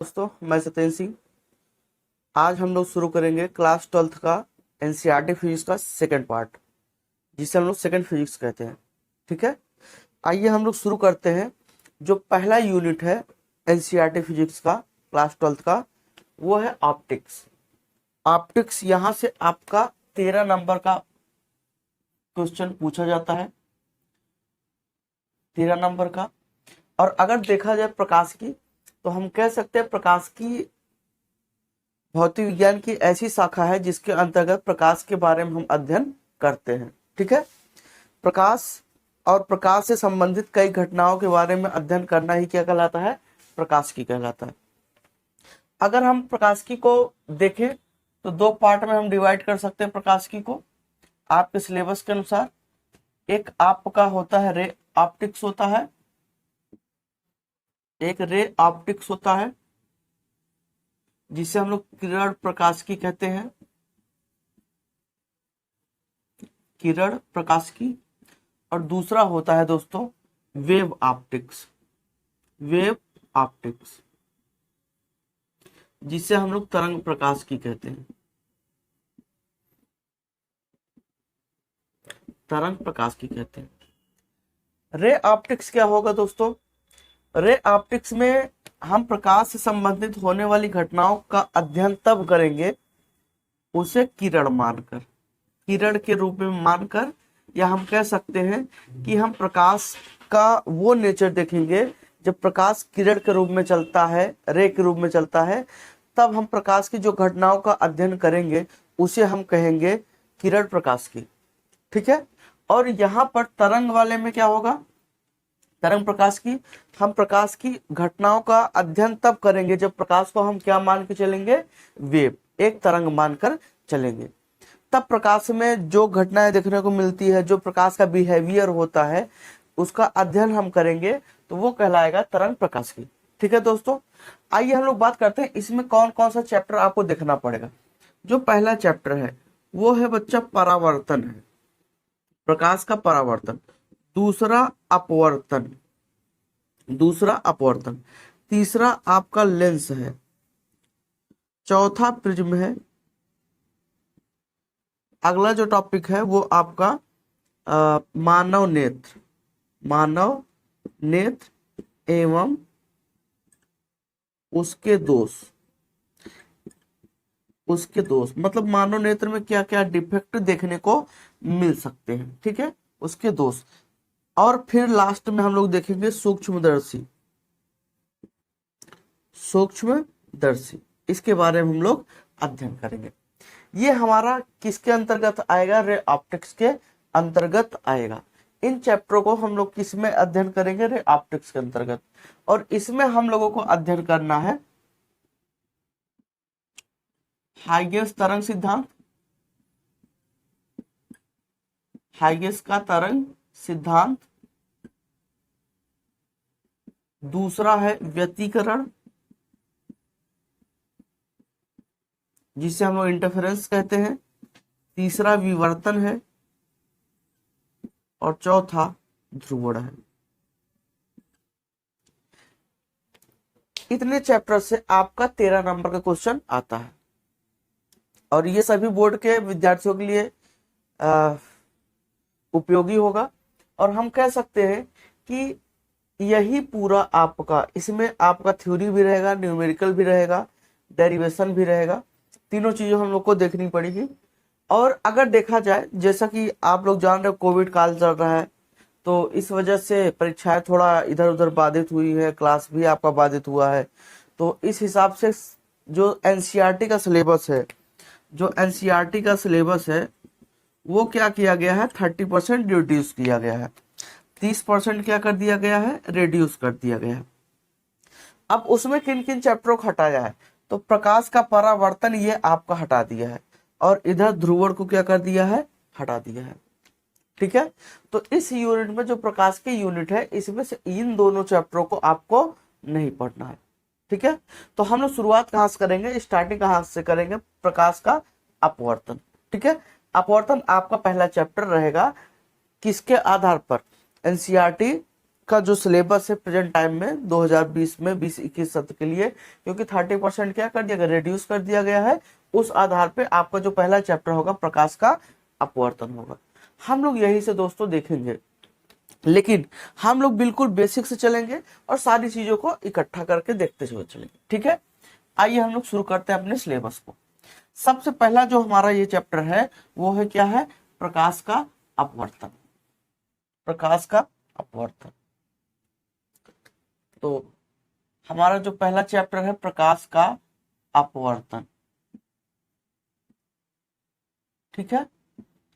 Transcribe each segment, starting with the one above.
दोस्तों, मैं सत्येंद्र सिंह। आज हम लोग शुरू करेंगे क्लास 12th का एनसीईआरटी फिजिक्स का सेकंड पार्ट, जिसे हम लोग सेकंड फिजिक्स कहते हैं। ठीक है, आइए हम लोग शुरू करते हैं। जो पहला यूनिट है एनसीईआरटी फिजिक्स का क्लास 12th का, वो है ऑप्टिक्स। ऑप्टिक्स यहाँ से आपका 13 नंबर का क्वेश्चन पूछा जाता है, 13 नंबर का। और अगर देखा जाए प्रकाश की, तो हम कह सकते हैं प्रकाश की भौतिक विज्ञान की ऐसी शाखा है जिसके अंतर्गत प्रकाश के बारे में हम अध्ययन करते हैं। ठीक है, प्रकाश और प्रकाश से संबंधित कई घटनाओं के बारे में अध्ययन करना ही क्या कहलाता है? प्रकाशिकी कहलाता है। अगर हम प्रकाशिकी को देखें तो दो पार्ट में हम डिवाइड कर सकते हैं प्रकाशिकी को आपके सिलेबस के अनुसार। एक आपका होता है रे ऑप्टिक्स होता है, एक रे ऑप्टिक्स होता है जिसे हम लोग किरण प्रकाशिकी कहते हैं, किरण प्रकाशिकी। और दूसरा होता है दोस्तों वेव ऑप्टिक्स, वेव ऑप्टिक्स जिसे हम लोग तरंग प्रकाशिकी कहते हैं, तरंग प्रकाशिकी कहते हैं। रे ऑप्टिक्स क्या होगा दोस्तों? रे ऑप्टिक्स में हम प्रकाश से संबंधित होने वाली घटनाओं का अध्ययन तब करेंगे उसे किरण मानकर, किरण के रूप में मानकर, या हम कह सकते हैं कि हम प्रकाश का वो नेचर देखेंगे जब प्रकाश किरण के रूप में चलता है, रे के रूप में चलता है, तब हम प्रकाश की जो घटनाओं का अध्ययन करेंगे उसे हम कहेंगे किरण प्रकाश की। ठीक है, और यहाँ पर तरंग वाले में क्या होगा? तरंग प्रकाश की हम प्रकाश की घटनाओं का अध्ययन तब करेंगे जब प्रकाश को हम क्या मान के चलेंगे? वेव, एक तरंग मानकर चलेंगे। तब प्रकाश में जो घटनाएं देखने को मिलती है, जो प्रकाश का बिहेवियर होता है, उसका अध्ययन हम करेंगे तो वो कहलाएगा तरंग प्रकाश की। ठीक है दोस्तों, आइए हम लोग बात करते हैं इसमें कौन कौन सा चैप्टर आपको देखना पड़ेगा। जो पहला चैप्टर है वो है बच्चा परावर्तन है, प्रकाश का परावर्तन। दूसरा अपवर्तन, दूसरा अपवर्तन। तीसरा आपका लेंस है। चौथा प्रिज्म है। अगला जो टॉपिक है वो आपका मानव नेत्र, मानव नेत्र एवं उसके दोष, उसके दोष मतलब मानव नेत्र में क्या क्या डिफेक्ट देखने को मिल सकते हैं। ठीक है, उसके दोष। और फिर लास्ट में हम लोग देखेंगे सूक्ष्मदर्शी, सूक्ष्मदर्शी, इसके बारे में हम लोग अध्ययन करेंगे। ये हमारा किसके अंतर्गत आएगा? रे ऑप्टिक्स के अंतर्गत आएगा। इन चैप्टरों को हम लोग किस में अध्ययन करेंगे? रे ऑप्टिक्स के अंतर्गत। और इसमें हम लोगों को अध्ययन करना है हाइगेंस तरंग सिद्धांत, हाइगेंस का तरंग सिद्धांत। दूसरा है व्यतिकरण, जिसे हम लोग इंटरफेरेंस कहते हैं। तीसरा विवर्तन है और चौथा ध्रुवण है। इतने चैप्टर से आपका 13 नंबर का क्वेश्चन आता है और ये सभी बोर्ड के विद्यार्थियों के लिए उपयोगी होगा। और हम कह सकते हैं कि यही पूरा आपका, इसमें आपका थ्योरी भी रहेगा, न्यूमेरिकल भी रहेगा, डेरिवेशन भी रहेगा। तीनों चीजें हम लोग को देखनी पड़ेगी। और अगर देखा जाए, जैसा कि आप लोग जान रहे हो कोविड काल चल रहा है, तो इस वजह से परीक्षाएं थोड़ा इधर उधर बाधित हुई है, क्लास भी आपका बाधित हुआ है। तो इस हिसाब से जो एनसीईआरटी का सिलेबस है, जो एनसीईआरटी का सिलेबस है वो क्या किया गया है? 30% रिड्यूस किया गया है, 30% क्या कर दिया गया है? रिड्यूस कर दिया गया है। अब उसमें किन किन चैप्टरों को हटाया है? तो प्रकाश का परावर्तन ये आपका हटा दिया है, और इधर ध्रुवण को क्या कर दिया है? हटा दिया है। ठीक है, तो इस यूनिट में जो प्रकाश की यूनिट है, इसमें से इन दोनों चैप्टरों को आपको नहीं पढ़ना है। ठीक है, तो हम लोग शुरुआत कहां से करेंगे? स्टार्टिंग कहां से करेंगे? प्रकाश का अपवर्तन। ठीक है, अपवर्तन आपका पहला चैप्टर रहेगा। किसके आधार पर? एनसीईआरटी का जो सिलेबस है प्रेजेंट टाइम में 2020 में 20-21 सत्र के लिए, क्योंकि 30% क्या कर दिया गया, रिड्यूस कर दिया गया है। उस आधार पे आपका जो पहला चैप्टर होगा प्रकाश का अपवर्तन होगा। हम लोग यही से दोस्तों देखेंगे, लेकिन हम लोग बिल्कुल बेसिक से चलेंगे और सारी चीजों को इकट्ठा करके देखते हुए चलेंगे। ठीक है, आइए हम लोग शुरू करते हैं अपने सिलेबस को। सबसे पहला जो हमारा ये चैप्टर है वो है क्या है, प्रकाश का अपवर्तन। प्रकाश का अपवर्तन। तो हमारा जो पहला चैप्टर है प्रकाश का अपवर्तन, ठीक है,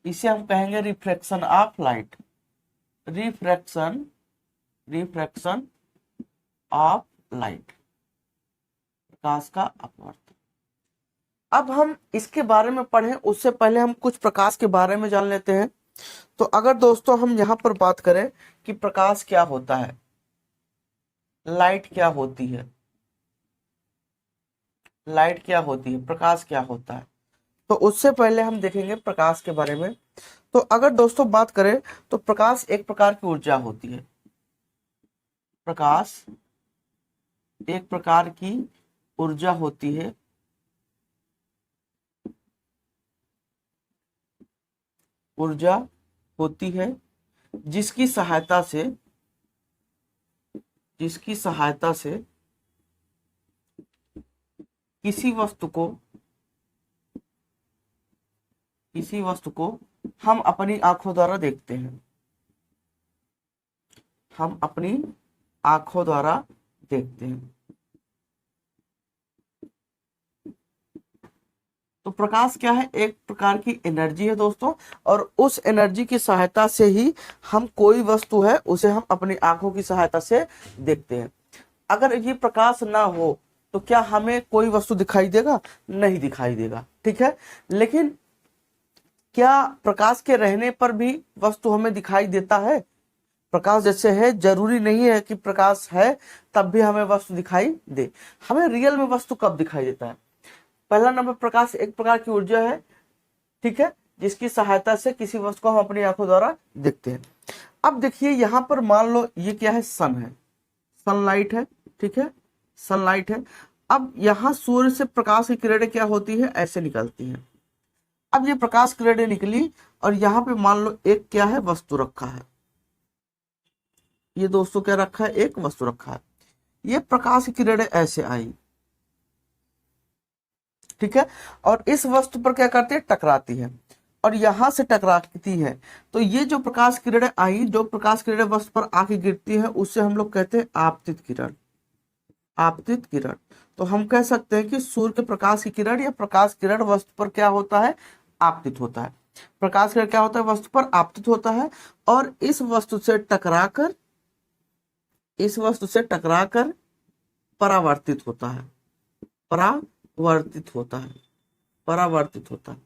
इसे हम कहेंगे refraction of light. Refraction, refraction of light, प्रकाश का अपवर्तन। अब हम इसके बारे में पढ़ें उससे पहले हम कुछ प्रकाश के बारे में जान लेते हैं। तो अगर दोस्तों हम यहाँ पर बात करें कि प्रकाश क्या होता है, लाइट क्या होती है, लाइट क्या होती है, प्रकाश क्या होता है, तो उससे पहले हम देखेंगे प्रकाश के बारे में। तो अगर दोस्तों बात करें तो प्रकाश एक प्रकार की ऊर्जा होती है। प्रकाश एक प्रकार की ऊर्जा होती है, ऊर्जा होती है जिसकी सहायता से, जिसकी सहायता से किसी वस्तु को, किसी वस्तु को हम अपनी आंखों द्वारा देखते हैं, हम अपनी आंखों द्वारा देखते हैं। तो प्रकाश क्या है, एक प्रकार की एनर्जी है दोस्तों, और उस एनर्जी की सहायता से ही हम कोई वस्तु है उसे हम अपनी आंखों की सहायता से देखते हैं। अगर ये प्रकाश ना हो तो क्या हमें कोई वस्तु दिखाई देगा, नहीं दिखाई देगा। ठीक है, लेकिन क्या प्रकाश के रहने पर भी वस्तु हमें दिखाई देता है? प्रकाश जैसे है, जरूरी नहीं है कि प्रकाश है तब भी हमें वस्तु दिखाई दे। हमें रियल में वस्तु कब दिखाई देता है? पहला नंबर, प्रकाश एक प्रकार की ऊर्जा है, ठीक है, जिसकी सहायता से किसी वस्तु को हम अपनी आंखों द्वारा देखते हैं। अब देखिए यहां पर मान लो ये क्या है, सन है, सनलाइट है, ठीक है, सनलाइट है। अब यहां सूर्य से प्रकाश की किरणें क्या होती है, ऐसे निकलती हैं। अब ये प्रकाश किरणें निकली और यहाँ पे मान लो एक क्या है, वस्तु रखा है। ये दोस्तों क्या रखा है, एक वस्तु रखा है। ये प्रकाश की किरणें ऐसे आई, ठीक है, और इस वस्तु पर क्या करती है, टकराती है, और यहां से टकराती है। तो ये जो प्रकाश किरणें आई, जो प्रकाश किरणें वस्तु पर आके गिरती है, उससे हम लोग कहते हैं आपतित किरण। आपतित किरण। तो हम कह सकते हैं कि सूर्य के प्रकाश की किरण या प्रकाश किरण वस्तु पर क्या होता है, आपतित होता है। प्रकाश किरण क्या होता है, वस्तु पर आपतित होता है, और इस वस्तु से टकराकर, इस वस्तु से टकराकर परावर्तित होता है, परावर्तित होता है, परावर्तित होता है।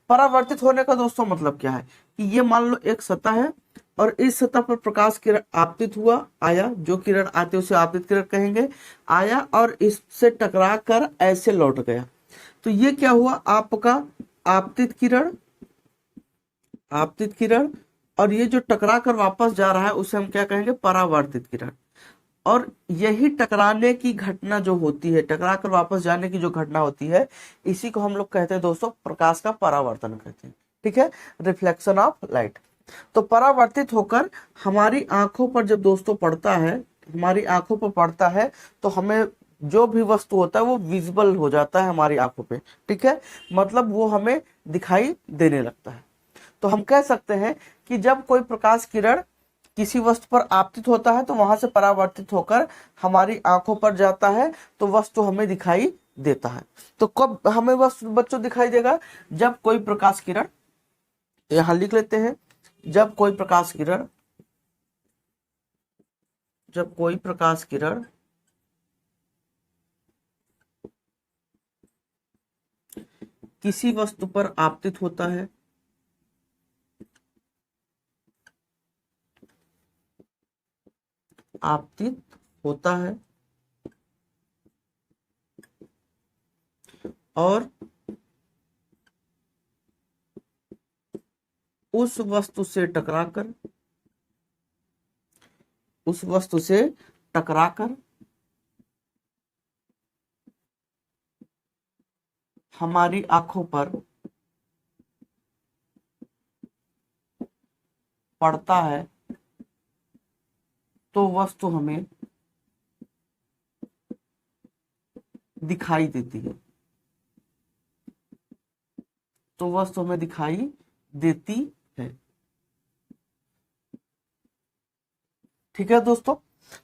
परावर्तित होने का दोस्तों मतलब क्या है कि ये मान लो एक सतह है और इस सतह पर प्रकाश किरण आपतित हुआ, आया, जो किरण आते उसे आपतित किरण कहेंगे, आया और इससे टकरा कर ऐसे लौट गया। तो ये क्या हुआ, आपका आपतित किरण, आपतित किरण, और ये जो टकरा कर वापस जा रहा है उसे हम क्या कहेंगे, परावर्तित किरण। और यही टकराने की घटना जो होती है, टकरा कर वापस जाने की जो घटना होती है, इसी को हम लोग कहते हैं दोस्तों प्रकाश का परावर्तन कहते हैं। ठीक है, रिफ्लेक्शन ऑफ लाइट। तो परावर्तित होकर हमारी आंखों पर जब दोस्तों पड़ता है, हमारी आंखों पर पड़ता है, तो हमें जो भी वस्तु होता है वो विजिबल हो जाता है हमारी आंखों पे। ठीक है, मतलब वो हमें दिखाई देने लगता है। तो हम कह सकते हैं कि जब कोई प्रकाश किरण किसी वस्तु पर आपतित होता है तो वहां से परावर्तित होकर हमारी आंखों पर जाता है, तो वस्तु हमें दिखाई देता है। तो कब हमें वस्तु बच्चों दिखाई देगा, जब कोई प्रकाश किरण, यहां लिख लेते हैं, जब कोई प्रकाश किरण, जब कोई प्रकाश किरण किसी वस्तु पर आपतित होता है, आपतित होता है, और उस वस्तु से टकराकर, उस वस्तु से टकराकर हमारी आंखों पर पड़ता है तो वस्तु हमें दिखाई देती है, तो वस्तु हमें दिखाई देती है। ठीक है दोस्तों,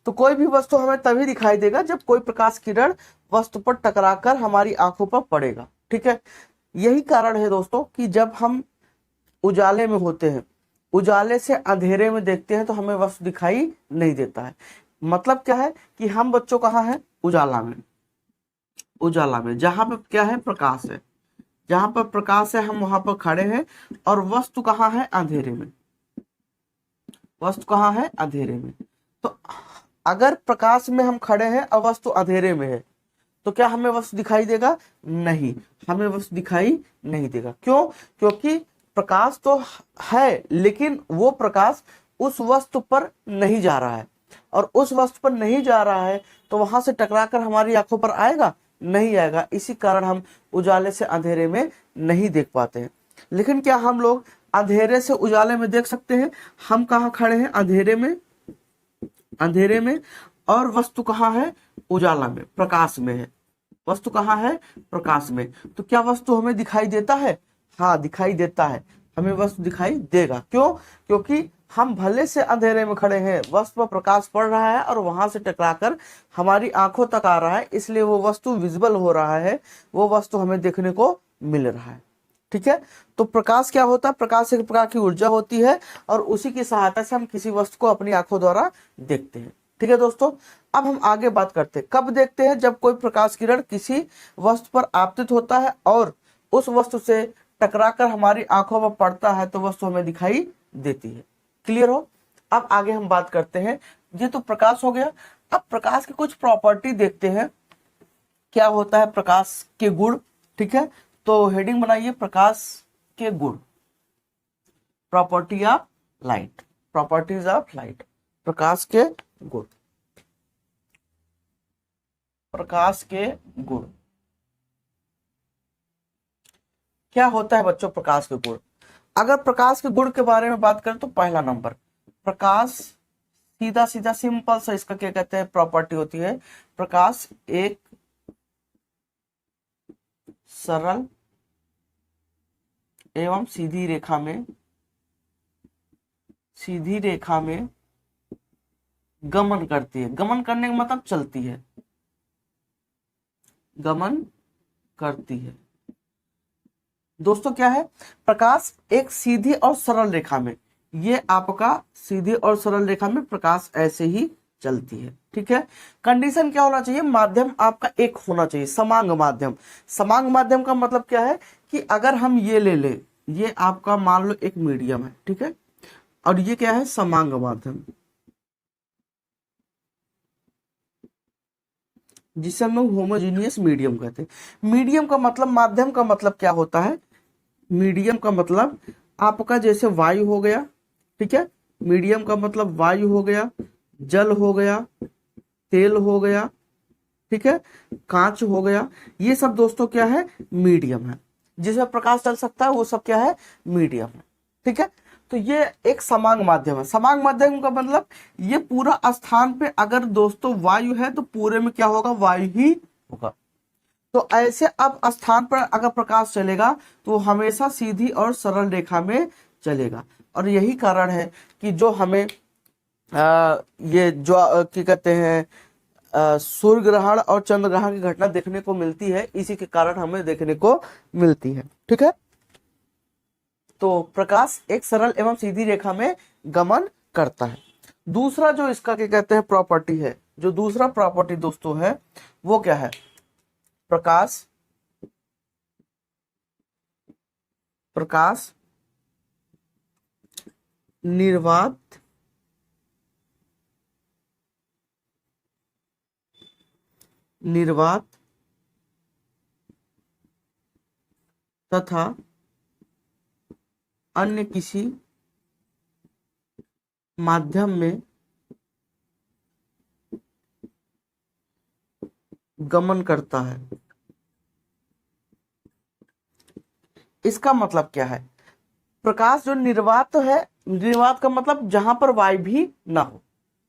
तो कोई भी वस्तु हमें तभी दिखाई देगा जब कोई प्रकाश किरण वस्तु पर टकराकर हमारी आंखों पर पड़ेगा। ठीक है, यही कारण है दोस्तों कि जब हम उजाले में होते हैं, उजाले से अंधेरे में देखते हैं तो हमें वस्तु दिखाई नहीं देता है। मतलब क्या है कि हम बच्चों कहाँ हैं? उजाला में। उजाला में जहां पर क्या है? प्रकाश है। जहां पर प्रकाश है हम वहां पर खड़े हैं, और वस्तु कहाँ है? अंधेरे में। वस्तु कहाँ है? अंधेरे में। तो अगर प्रकाश में हम खड़े हैं और वस्तु अंधेरे में है तो क्या हमें वस्तु दिखाई देगा? नहीं, हमें वस्तु दिखाई नहीं देगा। क्यों? क्योंकि प्रकाश तो है, लेकिन वो प्रकाश उस वस्तु पर नहीं जा रहा है, और उस वस्तु पर नहीं जा रहा है तो वहां से टकराकर हमारी आंखों पर आएगा? नहीं आएगा। इसी कारण हम उजाले से अंधेरे में नहीं देख पाते हैं। लेकिन क्या हम लोग अंधेरे से उजाले में देख सकते हैं? हम कहाँ खड़े हैं? अंधेरे में। अंधेरे में, और वस्तु कहाँ है? उजाला में, प्रकाश में है। वस्तु कहाँ है? प्रकाश में। तो क्या वस्तु हमें दिखाई देता है? हाँ, दिखाई देता है। हमें वस्तु दिखाई देगा। क्यों? क्योंकि हम भले से अंधेरे में खड़े हैं, वस्तु पर प्रकाश पड़ रहा है और वहां से टकराकर हमारी आंखों तक आ रहा है, इसलिए वो वस्तु विजिबल हो रहा है, वो वस्तु हमें देखने को मिल रहा है। ठीक है, तो प्रकाश क्या होता है? प्रकाश एक प्रकार की ऊर्जा होती है, और उसी की सहायता से हम किसी वस्तु को अपनी आंखों द्वारा देखते हैं। ठीक है दोस्तों, अब हम आगे बात करते हैं। कब देखते हैं? जब कोई प्रकाश किरण किसी वस्तु पर आपतित होता है और उस वस्तु से टकराकर हमारी आंखों पर पड़ता है तो वस्तु हमें दिखाई देती है। क्लियर हो? अब आगे हम बात करते हैं। ये तो प्रकाश हो गया। अब प्रकाश की कुछ प्रॉपर्टी देखते हैं, क्या होता है प्रकाश के गुण। ठीक है, तो हेडिंग बनाइए, प्रकाश के गुण। Property of light. Properties of light, प्रकाश के गुण। प्रकाश के गुण क्या होता है बच्चों? प्रकाश के गुण। अगर प्रकाश के गुण के बारे में बात करें तो पहला नंबर, प्रकाश सीधा सीधा सिंपल सा इसका क्या कहते हैं? प्रॉपर्टी होती है, प्रकाश एक सरल एवं सीधी रेखा में गमन करती है। गमन करने का मतलब चलती है, गमन करती है। दोस्तों क्या है? प्रकाश एक सीधी और सरल रेखा में, ये आपका सीधी और सरल रेखा में प्रकाश ऐसे ही चलती है। ठीक है, कंडीशन क्या होना चाहिए? माध्यम आपका एक होना चाहिए, समांग माध्यम। समांग माध्यम का मतलब क्या है कि अगर हम ये ले ले, ये आपका मान लो एक मीडियम है, ठीक है, और ये क्या है? समांग माध्यम, जिसे हम लोग होमोजीनियस मीडियम कहते हैं। मीडियम का मतलब, माध्यम का मतलब क्या होता है? मीडियम का मतलब आपका जैसे वायु हो गया, ठीक है, मीडियम का मतलब वायु हो गया, जल हो गया, तेल हो गया, ठीक है, कांच हो गया, ये सब दोस्तों क्या है? मीडियम है। जिसमें प्रकाश चल सकता है वो सब क्या है? मीडियम है। ठीक है, तो ये एक समांग माध्यम है। समांग माध्यम का मतलब ये पूरा स्थान पे अगर दोस्तों वायु है तो पूरे में क्या होगा? वायु ही होगा। तो ऐसे अब स्थान पर अगर प्रकाश चलेगा तो वो हमेशा सीधी और सरल रेखा में चलेगा। और यही कारण है कि जो हमें ये जो क्या कहते हैं, सूर्य ग्रहण और चंद्र ग्रहण की घटना देखने को मिलती है, इसी के कारण हमें देखने को मिलती है। ठीक है, तो प्रकाश एक सरल एवं सीधी रेखा में गमन करता है। दूसरा जो इसका क्या कहते हैं प्रॉपर्टी है, जो दूसरा प्रॉपर्टी दोस्तों है वो क्या है? प्रकाश निर्वात तथा अन्य किसी माध्यम में गमन करता है। इसका मतलब क्या है? प्रकाश जो निर्वात है, निर्वात का मतलब जहां पर वायु भी ना हो,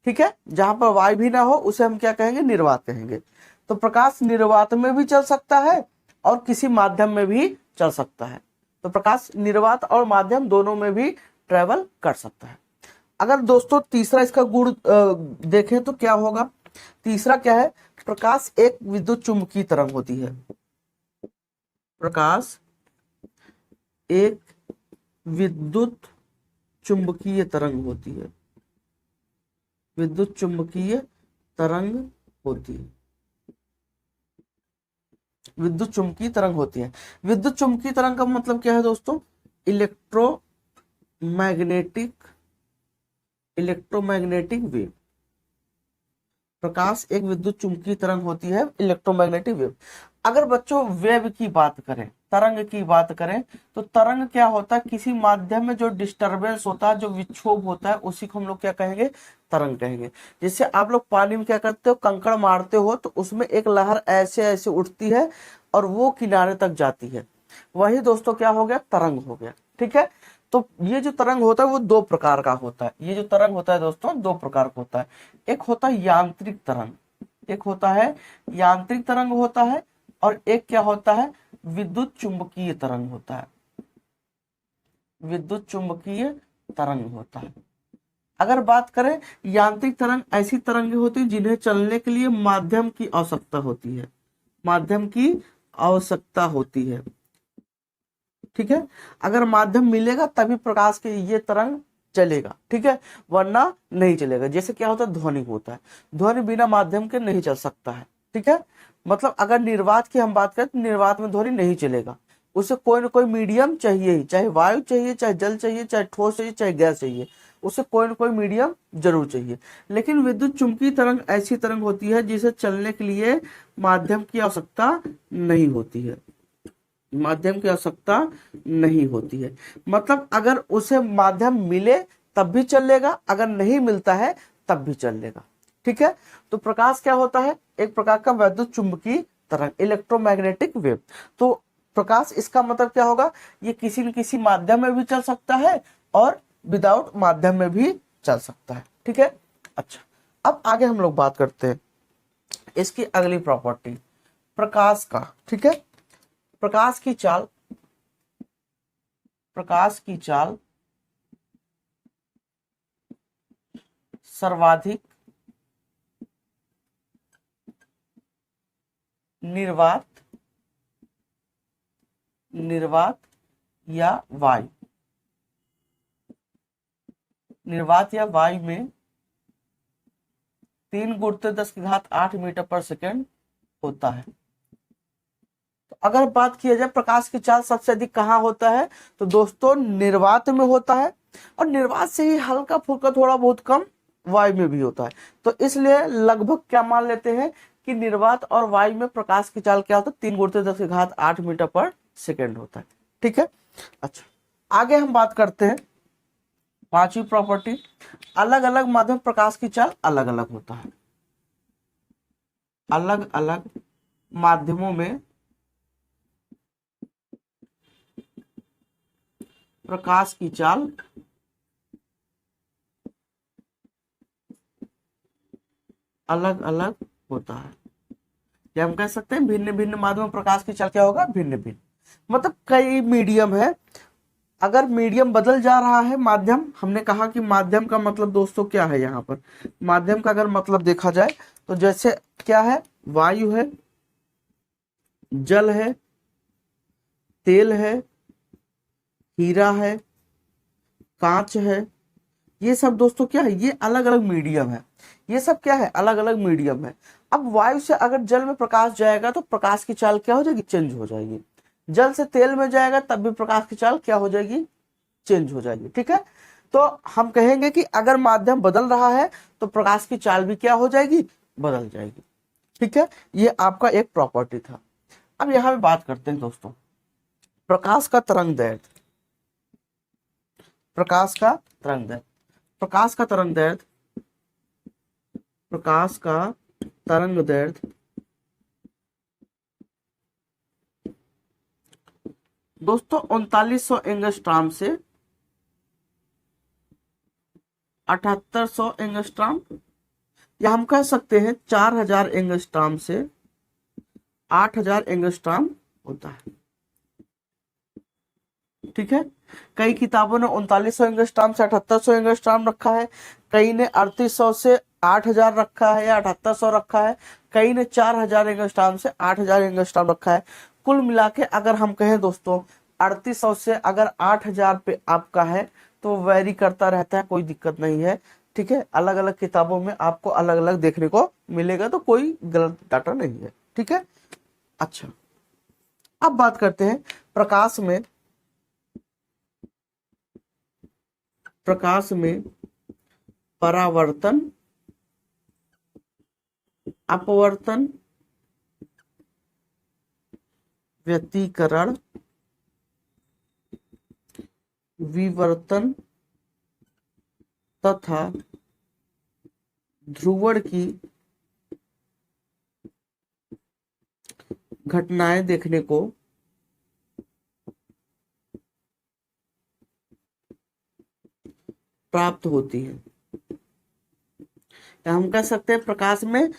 ठीक है, जहां पर वायु भी ना हो उसे हम क्या कहेंगे? निर्वात कहेंगे। तो प्रकाश निर्वात में भी चल सकता है और किसी माध्यम में भी चल सकता है। तो प्रकाश निर्वात और माध्यम दोनों में भी ट्रेवल कर सकता है। अगर दोस्तों तीसरा इसका गुण देखें तो क्या होगा? तीसरा क्या है? प्रकाश एक विद्युत चुंबकीय तरंग होती है। प्रकाश एक विद्युत चुंबकीय तरंग होती है। विद्युत चुंबकीय तरंग होती है। विद्युत चुंबकीय तरंग होती है। विद्युत चुंबकीय तरंग का मतलब क्या है दोस्तों? Electromagnetic electromagnetic wave. प्रकाश एक विद्युत चुंबकीय तरंग होती है, इलेक्ट्रोमैग्नेटिक वेव। अगर बच्चों वेव की बात करें, तरंग की बात करें, तो तरंग क्या होता है? किसी माध्यम में जो डिस्टरबेंस होता है, जो विक्षोभ होता है, उसी को हम लोग क्या कहेंगे? तरंग कहेंगे। जैसे आप लोग पानी में क्या करते हो? कंकड़ मारते हो तो उसमें एक लहर ऐसे ऐसे उठती है और वो किनारे तक जाती है, वही दोस्तों क्या हो गया? तरंग हो गया। ठीक है, तो ये जो तरंग होता है वो दो प्रकार का होता है। ये जो तरंग होता है दोस्तों दो प्रकार का होता है। एक होता है यांत्रिक तरंग, एक होता है यांत्रिक तरंग होता है, और एक क्या होता है? विद्युत चुंबकीय तरंग होता है। विद्युत चुंबकीय तरंग होता है। अगर बात करें यांत्रिक तरंग, ऐसी तरंगें होती है जिन्हें चलने के लिए माध्यम की आवश्यकता होती है। माध्यम की आवश्यकता होती है। ठीक है, अगर माध्यम मिलेगा तभी प्रकाश के ये तरंग चलेगा, ठीक है, वरना नहीं चलेगा। जैसे क्या होता है? ध्वनि होता है, ध्वनि बिना माध्यम के नहीं चल सकता है। ठीक है, मतलब अगर निर्वात की हम बात करें तो निर्वात में ध्वनि नहीं चलेगा, उसे कोई ना कोई मीडियम चाहिए ही, चाहे वायु चाहिए, चाहे जल चाहिए, चाहे ठोस चाहिए, चाहे गैस चाहिए, उसे कोई ना कोई मीडियम जरूर चाहिए। लेकिन विद्युत चुंबकीय तरंग ऐसी तरंग होती है जिसे चलने के लिए माध्यम की आवश्यकता नहीं होती है। माध्यम की आवश्यकता नहीं होती है, मतलब अगर उसे माध्यम मिले तब भी चलेगा, अगर नहीं मिलता है तब भी चलेगा। ठीक है, तो प्रकाश क्या होता है? एक प्रकार का वैद्युत चुंबकीय तरंग, इलेक्ट्रोमैग्नेटिक वेव। तो प्रकाश, इसका मतलब क्या होगा? ये किसी न किसी माध्यम में भी चल सकता है और विदाउट माध्यम में भी चल सकता है। ठीक है, अच्छा, अब आगे हम लोग बात करते हैं इसकी अगली प्रॉपर्टी, प्रकाश का। ठीक है, प्रकाश की चाल, प्रकाश की चाल सर्वाधिक निर्वात निर्वात या वायु, निर्वात या वायु में 3 × 10⁸ मीटर पर सेकेंड होता है। तो अगर बात किया जाए प्रकाश की चाल सबसे अधिक कहाँ होता है, तो दोस्तों निर्वात में होता है, और निर्वात से ही हल्का फुल्का थोड़ा बहुत कम वायु में भी होता है। तो इसलिए लगभग क्या मान लेते हैं कि निर्वात और वायु में प्रकाश की चाल क्या होता है? 3 × 10⁸ मीटर पर सेकेंड होता है। ठीक है, अच्छा, आगे हम बात करते हैं पांचवी प्रॉपर्टी, अलग अलग माध्यम प्रकाश की चाल अलग अलग होता है। अलग अलग माध्यमों में प्रकाश की चाल अलग अलग होता है, या हम कह सकते हैं भिन्न भिन्न माध्यमों प्रकाश की चाल क्या होगा? भिन्न भिन्न, मतलब कई मीडियम है। अगर मीडियम बदल जा रहा है, माध्यम, हमने कहा कि माध्यम का मतलब दोस्तों क्या है? यहाँ पर माध्यम का अगर मतलब देखा जाए तो जैसे क्या है? वायु है, जल है, तेल है, हीरा है, कांच है, ये सब दोस्तों क्या है? ये अलग अलग मीडियम है। ये सब क्या है? अलग अलग मीडियम है। अब वायु से अगर जल में प्रकाश जाएगा तो प्रकाश की चाल क्या हो जाएगी? चेंज हो जाएगी। जल से तेल में जाएगा तब भी प्रकाश की चाल क्या हो जाएगी? चेंज हो जाएगी। ठीक है, तो हम कहेंगे कि अगर माध्यम बदल रहा है तो प्रकाश की चाल भी क्या हो जाएगी? बदल जाएगी। ठीक है, ये आपका एक प्रॉपर्टी था। अब यहां पे बात करते हैं दोस्तों प्रकाश का तरंग दैर्ध्य। प्रकाश का तरंग दैर्ध्य, प्रकाश का तरंग दैर्ध्य, प्रकाश का तरंग दैर्ध्य दोस्तों 3900 एंगस्ट्राम से 7800 एंगस्ट्राम, या हम कह सकते हैं 4000 एंगस्ट्राम से 8000 एंगस्ट्राम होता है। ठीक है, कई किताबों ने 3900 एंगस्ट्राम से 7800 एंगस्ट्राम रखा है, कई ने 3800 से 8000 रखा है या 7800 रखा है, कई ने 4000 एंगस्ट्राम से 8000 एंगस्ट्राम रखा है। कुल मिला के अगर हम कहें दोस्तों 3800 से अगर 8000 पे आपका है तो वेरी करता रहता है, कोई दिक्कत नहीं है। ठीक है, अलग अलग किताबों में आपको अलग अलग देखने को मिलेगा, तो कोई गलत डाटा नहीं है। ठीक है, अच्छा अब बात करते हैं प्रकाश में परावर्तन, अपवर्तन, व्यतिकरण, विवर्तन तथा ध्रुवण की घटनाएं देखने को प्राप्त होती है। हम कह सकते हैं प्रकाश में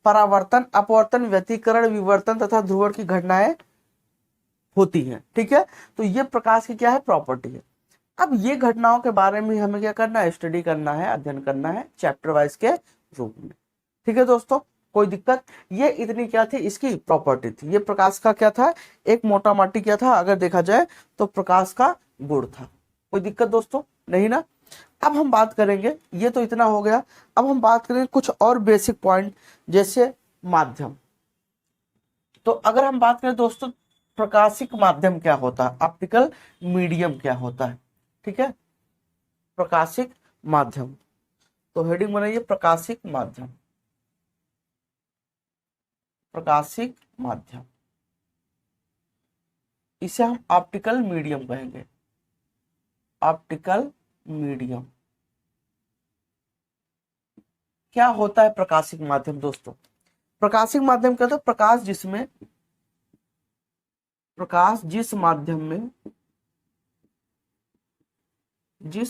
परावर्तन, अपवर्तन, व्यतिकरण, विवर्तन तथा ध्रुवण की घटनाएं होती हैं। ठीक है, तो ये प्रकाश की क्या है, प्रॉपर्टी है। अब ये घटनाओं के बारे में हमें क्या करना है, स्टडी करना है, अध्ययन करना है चैप्टर वाइज के रूप में। ठीक है दोस्तों, कोई दिक्कत, ये इतनी क्या थी, इसकी प्रॉपर्टी थी। ये प्रकाश का क्या था, एक मोटा माटी क्या था, अगर देखा जाए तो प्रकाश का गुण था। कोई दिक्कत दोस्तों नहीं ना। अब हम बात करेंगे, ये तो इतना हो गया, अब हम बात करेंगे कुछ और बेसिक पॉइंट, जैसे माध्यम। तो अगर हम बात करें दोस्तों प्रकाशिक माध्यम क्या होता है, ऑप्टिकल मीडियम क्या होता है। ठीक है, प्रकाशिक माध्यम, तो हेडिंग बनाइए प्रकाशिक माध्यम। प्रकाशिक माध्यम, इसे हम ऑप्टिकल मीडियम कहेंगे। ऑप्टिकल मीडियम क्या होता है, प्रकाशिक माध्यम दोस्तों। प्रकाशिक माध्यम क्या होता है, प्रकाश जिस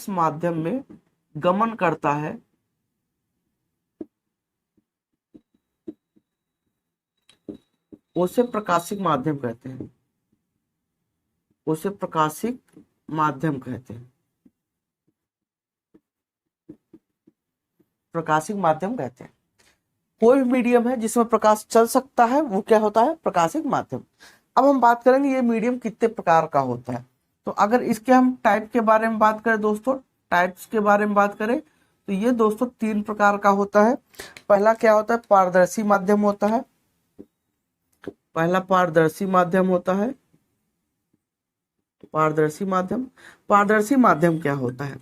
माध्यम में गमन करता है उसे प्रकाशिक माध्यम कहते हैं, उसे प्रकाशिक माध्यम कहते हैं, प्रकाशिक माध्यम कहते हैं। कोई मीडियम है जिसमें प्रकाश चल सकता है वो क्या होता है, प्रकाशिक माध्यम। अब हम बात करेंगे ये मीडियम कितने प्रकार का होता है। तो अगर इसके हम टाइप के बारे में बात करें दोस्तों, टाइप्स के बारे में बात करें तो ये दोस्तों 3 प्रकार का होता है। पहला क्या होता है, पारदर्शी माध्यम होता है। पहला पारदर्शी माध्यम होता है। पारदर्शी माध्यम क्या होता है,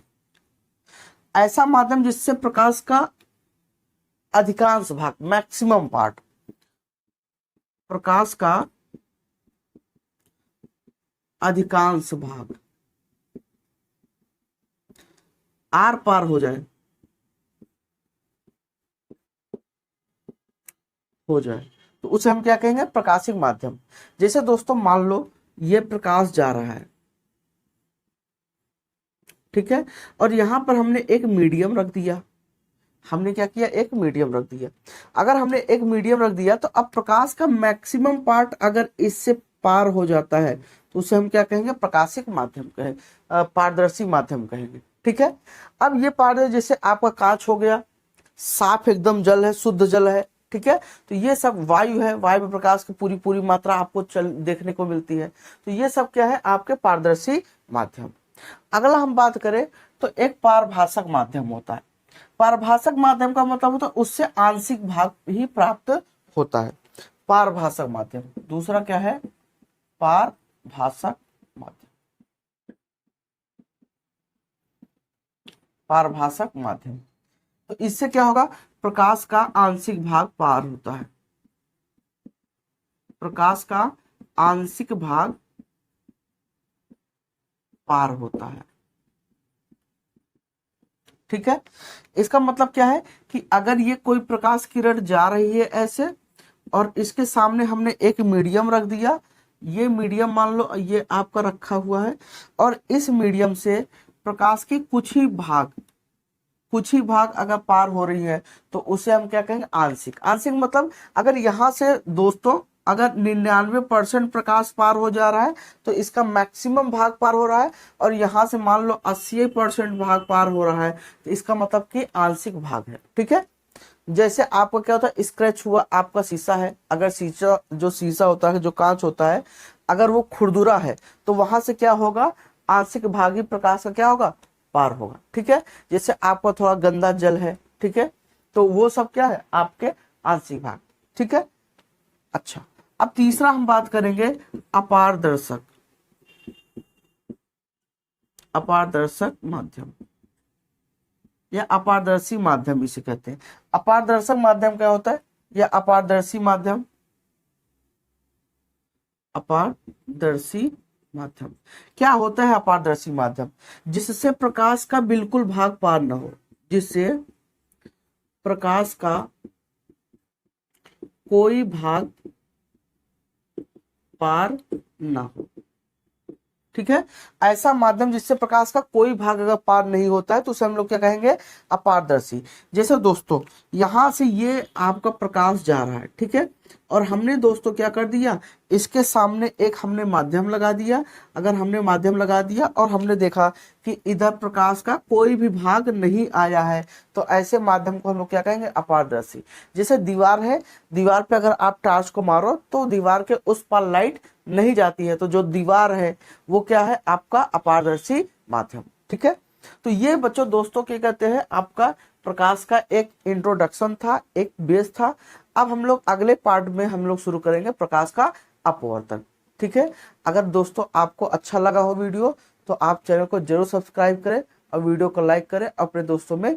ऐसा माध्यम जिससे प्रकाश का अधिकांश भाग, मैक्सिमम पार्ट, प्रकाश का अधिकांश भाग आर पार हो जाए, तो उसे हम क्या कहेंगे, प्रकाशिक माध्यम। जैसे दोस्तों मान लो ये प्रकाश जा रहा है, ठीक है, और यहां पर हमने एक मीडियम रख दिया। हमने क्या किया, एक मीडियम रख दिया। अगर हमने एक मीडियम रख दिया तो अब प्रकाश का मैक्सिमम पार्ट अगर इससे पार हो जाता है तो उसे हम क्या कहेंगे, प्रकाशिक माध्यम कहेंगे, पारदर्शी माध्यम कहेंगे। ठीक है, अब ये पारदर्शी, जैसे आपका कांच हो गया, साफ एकदम जल है, शुद्ध जल है। ठीक है, तो ये सब वायु है, वायु में प्रकाश की पूरी पूरी मात्रा आपको देखने को मिलती है। तो ये सब क्या है, आपके पारदर्शी माध्यम। अगला हम बात करें तो एक पारभाषक माध्यम होता है। पारभाषक माध्यम का मतलब होता है उससे आंशिक भाग ही प्राप्त होता है, पारभाषक माध्यम। दूसरा क्या है, पारभाषक माध्यम। पारभाषक माध्यम, तो इससे क्या होगा, प्रकाश का आंशिक भाग पार होता है, प्रकाश का आंशिक भाग पार होता है। ठीक है, इसका मतलब क्या है कि अगर ये कोई प्रकाश किरण जा रही है ऐसे, और इसके सामने हमने एक मीडियम रख दिया ये मीडियम मान लो ये आपका रखा हुआ है, और इस मीडियम से प्रकाश की कुछ ही भाग अगर पार हो रही है तो उसे हम क्या कहेंगे, आंशिक। आंशिक मतलब अगर यहाँ से दोस्तों अगर 99% प्रकाश पार हो जा रहा है तो इसका मैक्सिमम भाग पार हो रहा है, और यहाँ से मान लो 80% भाग पार हो रहा है तो इसका मतलब कि आंशिक भाग है। ठीक है, जैसे आपका क्या होता है, स्क्रैच हुआ आपका शीशा है, अगर शीशा होता है, जो कांच होता है, अगर वो खुरदुरा है तो वहां से क्या होगा, आंशिक भागी प्रकाश का क्या होगा, पार होगा। ठीक है, जैसे आपका थोड़ा गंदा जल है, ठीक है, तो वो सब क्या है, आपके आंशिक भाग। ठीक है, अच्छा, अब तीसरा हम बात करेंगे अपारदर्शक। अपारदर्शक माध्यम या अपारदर्शी माध्यम इसे कहते हैं। अपारदर्शक माध्यम क्या होता है, या अपारदर्शी माध्यम, अपारदर्शी माध्यम क्या होता है, अपारदर्शी माध्यम जिससे प्रकाश का बिल्कुल भाग पार न हो, जिससे प्रकाश का कोई भाग पार ना हो। ठीक है, ऐसा माध्यम जिससे प्रकाश का कोई भाग अगर पार नहीं होता है तो उसे हम लोग क्या कहेंगे, अपारदर्शी। जैसे दोस्तों यहां से ये आपका प्रकाश जा रहा है, ठीक है, और हमने दोस्तों क्या कर दिया, इसके सामने एक हमने माध्यम लगा दिया। अगर हमने माध्यम लगा दिया और हमने देखा कि इधर प्रकाश का कोई भी भाग नहीं आया है तो ऐसे माध्यम को हम लोग क्या कहेंगे, अपारदर्शी। जैसे दीवार है, दीवार पे अगर आप टॉर्च को मारो तो दीवार के उस पार लाइट नहीं जाती है, तो जो दीवार है वो क्या है, आपका अपारदर्शी माध्यम। ठीक है, तो ये बच्चों दोस्तों क्या कहते हैं, आपका प्रकाश का एक इंट्रोडक्शन था, एक बेस था। अब हम लोग अगले पार्ट में हम लोग शुरू करेंगे प्रकाश का अपवर्तन। ठीक है, अगर दोस्तों आपको अच्छा लगा हो वीडियो तो आप चैनल को जरूर सब्सक्राइब करें और वीडियो को लाइक करें, अपने दोस्तों में